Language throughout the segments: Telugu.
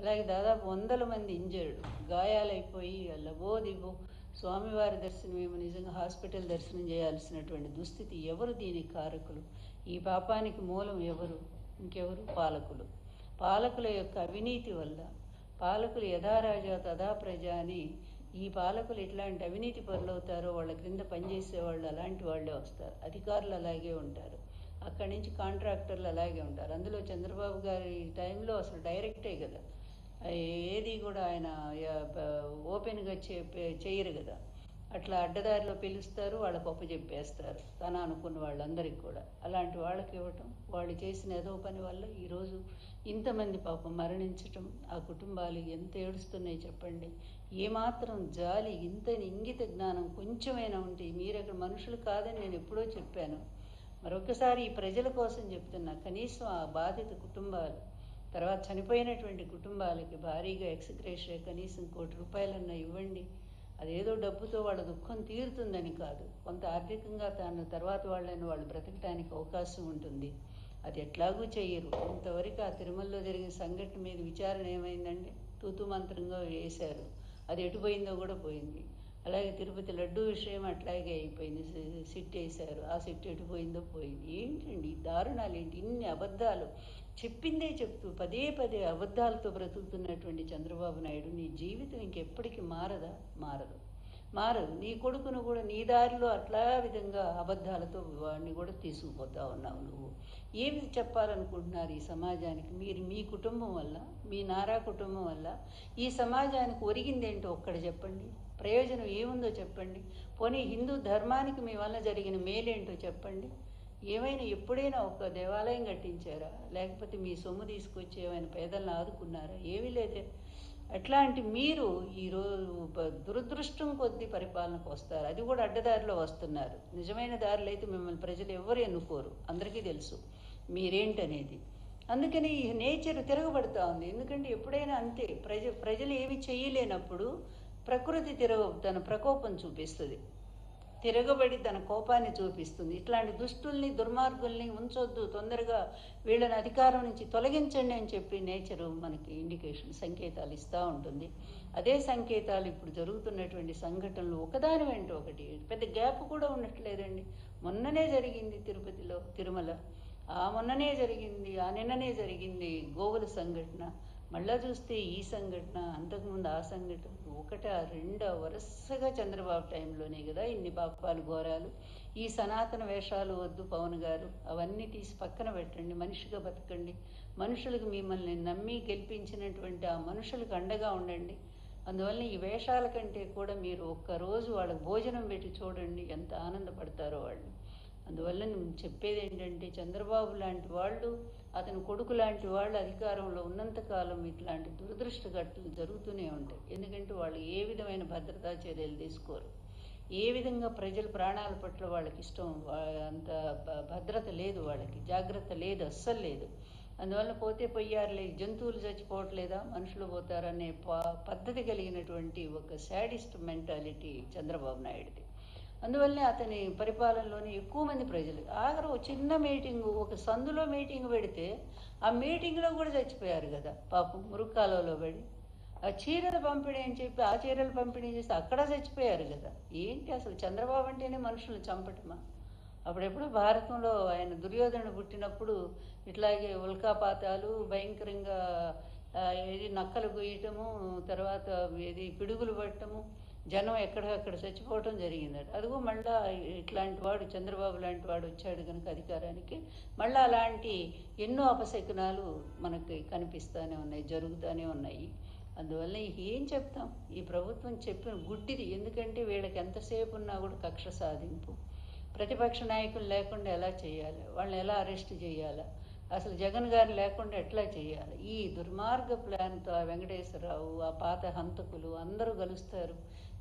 అలాగే దాదాపు వందల మంది ఇంజర్డ్, గాయాలైపోయి లబోదిబో స్వామివారి దర్శనమేమో నిజంగా హాస్పిటల్ దర్శనం చేయాల్సినటువంటి దుస్థితి. ఎవరు దీనికి కారకులు? ఈ పాపానికి మూలం ఎవరు? ఇంకెవరు? పాలకులు. పాలకుల యొక్క అవినీతి వల్ల, పాలకులు యథా రాజా తథా ప్రజ అని, ఈ పాలకులు ఎట్లాంటి అవినీతి పరులవుతారో వాళ్ళ క్రింద పనిచేసే వాళ్ళు అలాంటి వాళ్ళే వస్తారు. అధికారులు అలాగే ఉంటారు, అక్కడి నుంచి కాంట్రాక్టర్లు అలాగే ఉంటారు. అందులో చంద్రబాబు గారి టైంలో అసలు డైరెక్టే కదా, ఏది కూడా ఆయన ఓపెన్గా చేయరు కదా. అట్లా అడ్డదారిలో పిలుస్తారు, వాళ్ళ పప్పు చెప్పేస్తారు తన అనుకున్న వాళ్ళందరికీ కూడా. అలాంటి వాళ్ళకి ఇవ్వటం, వాళ్ళు చేసిన ఏదో పని వల్ల ఈరోజు ఇంతమంది పాపం మరణించటం, ఆ కుటుంబాలు ఎంత ఏడుస్తున్నాయి చెప్పండి. ఏమాత్రం జాలి, ఇంతని ఇంగిత జ్ఞానం కొంచెమైనా ఉంటే, మీరు అక్కడ మనుషులు కాదని నేను ఎప్పుడో చెప్పాను, మరొకసారి ఈ ప్రజల కోసం చెప్తున్నా, కనీసం ఆ బాధిత కుటుంబాలు, తర్వాత చనిపోయినటువంటి కుటుంబాలకి భారీగా ఎక్స్‌గ్రేషియా కనీసం ₹1,00,00,000 ఇవ్వండి. అదేదో డబ్బుతో వాళ్ళ దుఃఖం తీరుతుందని కాదు, కొంత ఆర్థికంగా తాను తర్వాత వాళ్ళు బ్రతకడానికి అవకాశం ఉంటుంది. అది ఎట్లాగూ చెయ్యరు. ఇంతవరకు ఆ తిరుమలలో జరిగిన సంఘటన మీద విచారణ ఏమైందండి? తూతూ మంత్రంగా వేశారు, అది ఎటుపోయిందో కూడా పోయింది. అలాగే తిరుపతి లడ్డూ విషయం అట్లాగే అయిపోయింది, సిట్ వేశారు, ఆ సిట్ ఎటుపోయిందో పోయింది. ఏంటండి ఈ దారుణాలు ఏంటి? ఇన్ని అబద్ధాలు చెప్పిందే చెప్తూ పదే పదే అబద్ధాలతో బ్రతుకుతున్నటువంటి చంద్రబాబు నాయుడు, నీ జీవితం ఇంకెప్పటికీ మారదా? మారదు. నీ కొడుకును కూడా నీ దారిలో అట్లా విధంగా అబద్ధాలతో వాడిని కూడా తీసుకుపోతా ఉన్నావు నువ్వు. ఏమి చెప్పాలనుకుంటున్నారు ఈ సమాజానికి? మీరు మీ కుటుంబం వల్ల, మీ నారా కుటుంబం వల్ల ఈ సమాజానికి ఒరిగిందేంటో ఒక్కటి చెప్పండి. ప్రయోజనం ఏముందో చెప్పండి. పోనీ హిందూ ధర్మానికి మీ వల్ల జరిగిన మేలేంటో చెప్పండి. ఏమైనా ఎప్పుడైనా ఒక దేవాలయం కట్టించారా? లేకపోతే మీ సొమ్ము తీసుకొచ్చి ఏమైనా పేదలను ఆదుకున్నారా? ఏమీ లేదే. అట్లాంటి మీరు ఈరోజు దురదృష్టం కొద్దీ పరిపాలనకు వస్తారు, అది కూడా అడ్డదారిలో వస్తున్నారు. నిజమైన దారిలో అయితే మిమ్మల్ని ప్రజలు ఎవరు ఎన్నుకోరు, అందరికీ తెలుసు మీరేంటనేది. అందుకని ఈ నేచర్ తిరగబడుతూ ఉంది. ఎందుకంటే ఎప్పుడైనా అంతే, ప్రజలు ఏమి చేయలేనప్పుడు ప్రకృతి తన ప్రకోపం చూపిస్తుంది, తిరగబడి తన కోపాన్ని చూపిస్తుంది. ఇట్లాంటి దుష్టుల్ని, దుర్మార్గుల్ని ఉంచొద్దు, తొందరగా వీళ్ళని అధికారం నుంచి తొలగించండి అని చెప్పి నేచరు మనకి ఇండికేషన్, సంకేతాలు ఇస్తూ ఉంటుంది. అదే సంకేతాలు ఇప్పుడు జరుగుతున్నటువంటి సంఘటనలు ఒకదాని వెంట ఒకటి, పెద్ద గ్యాప్ కూడా ఉండట్లేదండి. మొన్ననే జరిగింది తిరుపతిలో తిరుమల, మొన్ననే జరిగింది, నిన్ననే జరిగింది గోవుల సంఘటన, మళ్ళా చూస్తే ఈ సంఘటన, అంతకుముందు ఆ సంఘటన, ఒకటా రెండా వరుసగా చంద్రబాబు టైంలోనే కదా ఇన్ని పాపాలు ఘోరాలు. ఈ సనాతన వేషాలు వద్దు పవన్ గారు, అవన్నీ తీసి పక్కన పెట్టండి, మనిషిగా బతకండి. మనుషులకు మిమ్మల్ని నమ్మి గెలిపించినటువంటి ఆ మనుషులకు అండగా ఉండండి. అందువల్ల ఈ వేషాల కంటే కూడా మీరు ఒక్కరోజు వాళ్ళకి భోజనం పెట్టి చూడండి, ఎంత ఆనందపడతారో వాళ్ళు. అందువల్ల నేను చెప్పేది ఏంటంటే, చంద్రబాబు లాంటి వాళ్ళు, అతని కొడుకు లాంటి వాళ్ళు అధికారంలో ఉన్నంతకాలం ఇట్లాంటి దురదృష్ట ఘటనలు జరుగుతూనే ఉంటాయి. ఎందుకంటే వాళ్ళు ఏ విధమైన భద్రతా చర్యలు తీసుకోరు, ఏ విధంగా ప్రజల ప్రాణాల పట్ల వాళ్ళకి ఇష్టం, అంత భద్రత లేదు, వాళ్ళకి జాగ్రత్త లేదు, అస్సలు లేదు. అందువల్ల పోతే పొయ్యారులే, జంతువులు చచ్చిపోవట్లేదా, మనుషులు పోతారనే పద్ధతి కలిగినటువంటి ఒక శాడిస్ట్ మెంటాలిటీ చంద్రబాబు నాయుడిది. అందువల్లనే అతని పరిపాలనలోనే ఎక్కువ మంది ప్రజలు ఆఖరు చిన్న మీటింగు, ఒక సందులో మీటింగ్ పెడితే ఆ మీటింగ్లో కూడా చచ్చిపోయారు కదా పాపం, మురుక్కాలలో పడి. ఆ చీరల పంపిణీ అని చెప్పి ఆ చీరలు పంపిణీ చేస్తే అక్కడ చచ్చిపోయారు కదా. ఏంటి అసలు చంద్రబాబు అంటేనే మనుషులు చంపటమా? అప్పుడెప్పుడు భారతంలో ఆయన దుర్యోధనుడు పుట్టినప్పుడు ఇట్లాగే ఉల్కాపాతాలు భయంకరంగా, ఏది నక్కలు గొయ్యటము, తర్వాత ఏది పిడుగులు పట్టము, జనం ఎక్కడికక్కడ చచ్చిపోవటం జరిగిందట. అదిగో మళ్ళా ఇట్లాంటి వాడు చంద్రబాబు లాంటి వాడు వచ్చాడు కనుక అధికారానికి, మళ్ళీ అలాంటి ఎన్నో అపశకునాలు మనకి కనిపిస్తూనే ఉన్నాయి, జరుగుతూనే ఉన్నాయి. అందువల్ల ఏం చెప్తాం, ఈ ప్రభుత్వం చెప్పిన గుడ్డిది. ఎందుకంటే వీళ్ళకి ఎంతసేపు ఉన్నా కూడా కక్ష సాధింపు. ప్రతిపక్ష నాయకులు లేకుండా ఎలా చేయాలి, వాళ్ళని ఎలా అరెస్ట్ చేయాలా, అసలు జగన్ గారు లేకుండా ఎట్లా చేయాలి, ఈ దుర్మార్గ ప్లాన్తో ఆ వెంకటేశ్వరరావు, ఆ పాత హంతకులు అందరూ కలుస్తారు.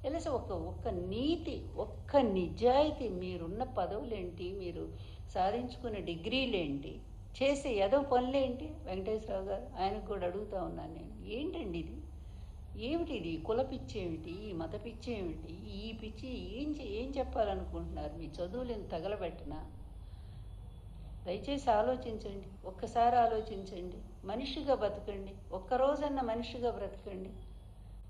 తెలిసి ఒక్క నీతి, ఒక్క నిజాయితీ, మీరున్న పదవులేంటి, మీరు సాధించుకున్న డిగ్రీలేంటి, చేసే ఏదో పనులేంటి? వెంకటేశ్వరరావు గారు, ఆయనకు కూడా అడుగుతా ఉన్నాను నేను, ఏంటండి ఇది? ఏమిటిది? కుల పిచ్చి ఏమిటి, మత పిచ్చి ఏమిటి, ఈ పిచ్చి ఏం చెప్పాలనుకుంటున్నారు? మీ చదువులను తగలబెట్టనా? దయచేసి ఆలోచించండి, ఒక్కసారి ఆలోచించండి. మనిషిగా బతకండి, ఒక్కరోజన్న మనిషిగా బ్రతకండి.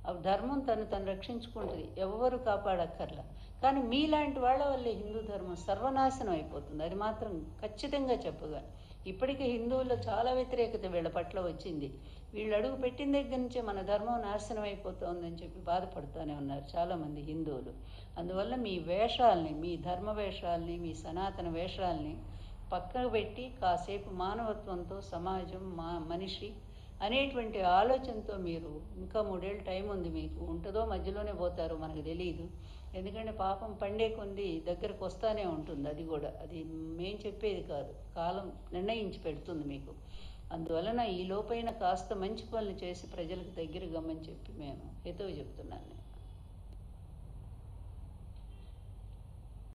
ఆ ధర్మం తను రక్షించుకుంటుంది, ఎవ్వరు కాపాడక్కర్లా. కానీ మీలాంటి వాళ్ళ వల్లే హిందూ ధర్మం సర్వనాశనం అయిపోతుంది, అది మాత్రం ఖచ్చితంగా చెప్పగలను. ఇప్పటికీ హిందువుల్లో చాలా వ్యతిరేకత వీళ్ళ పట్ల వచ్చింది. వీళ్ళు అడుగు పెట్టిన దగ్గర నుంచే మన ధర్మం నాశనం అయిపోతుందని చెప్పి బాధపడుతూనే ఉన్నారు చాలామంది హిందువులు. అందువల్ల మీ వేషాలని, మీ ధర్మ వేషాలని, మీ సనాతన వేషాలని పక్కకు పెట్టి కాసేపు మానవత్వంతో సమాజం, మనిషి అనేటువంటి ఆలోచనతో మీరు, ఇంకా 3 ఏళ్ళు టైం ఉంది మీకు, ఉంటుందో మధ్యలోనే పోతారో మనకు తెలియదు. ఎందుకంటే పాపం పండే కొంది దగ్గరకు వస్తూనే ఉంటుంది, అది కూడా అది మేం చెప్పేది కాదు, కాలం నిర్ణయించి పెడుతుంది మీకు. అందువలన ఈ లోపైన కాస్త మంచి పనులు చేసి ప్రజలకు దగ్గర గమ్మని చెప్పి మేము హితవు చెప్తున్నాను.